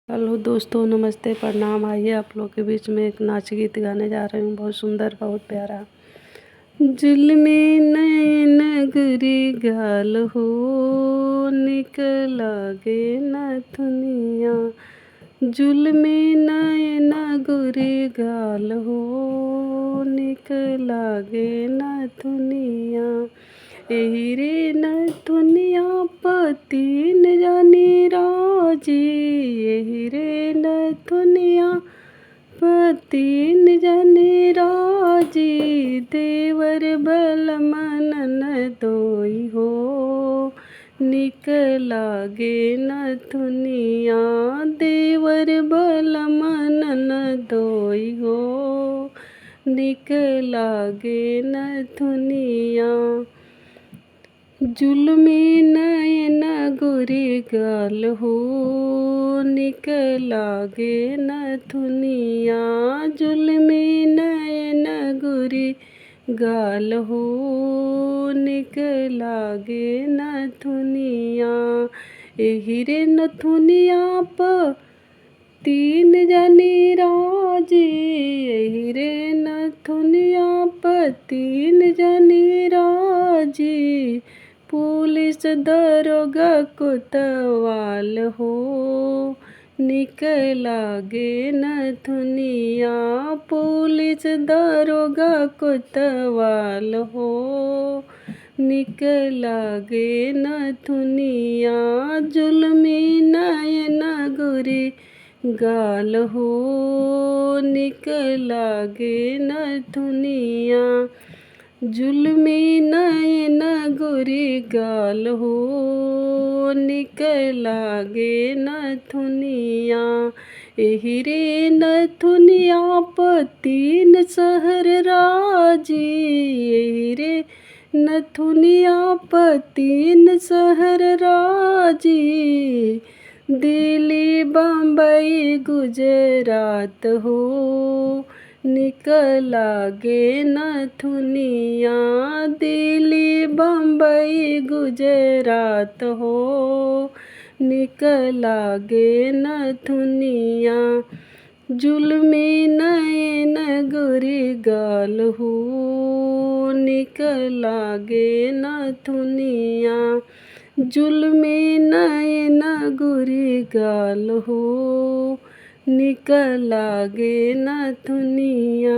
Hello दोस्तों, नमस्ते, प्रणाम। आइए आप लोग के बीच में एक नाच गीत गाने जा रही हूँ, बहुत सुंदर, बहुत प्यारा। जुल्मी नैन गुरी गाल हो, निकला गे नथुनिया। जुल्मी नैन गुरी गाल हो, निकला गे नथुनिया। एही रे नथुनिया पतीन जानी राजी। एही रे नथुनिया पतीन जानी राजी। देवर बलमन नदोई हो, निकला गे नथुनिया। देवर बलमन नदोई हो, निकला गे नथुनिया। जुल्मी नैन गुरी गाल हो, निकला गे नथुनिया। जुल्मी नैन गुरी गाल हो, निकला गे नथुनिया। एही रे नथुनिया पतीन जानी राजी। एही रे नथुनिया पतीन जानी राजी। पुलिस दरोगा कोतवाल हो, निकला गे नथुनिया। पुलिस दरोगा कोतवाल हो, निकला गे नथुनिया। जुल्मी नैन गुरी गाल हो, निकला गे नथुनिया। जुल्मी नैन गुरी गाल हो, निकला गे नथुनिया। एही रे नथुनिया पतीन शहर राजी। एही रे नथुनिया पतीन शहर राजी। दिल्ली बम्बई गुजरात हो, निकला गे नथुनिया। दिल्ली बम्बई गुजरात हो, निकला गे नथुनिया। जुल्मी नैन गुरी गाल हो, निकला गे नथुनिया। जुल्मी नैन गुरी गाल हो, निकला गे नथुनिया।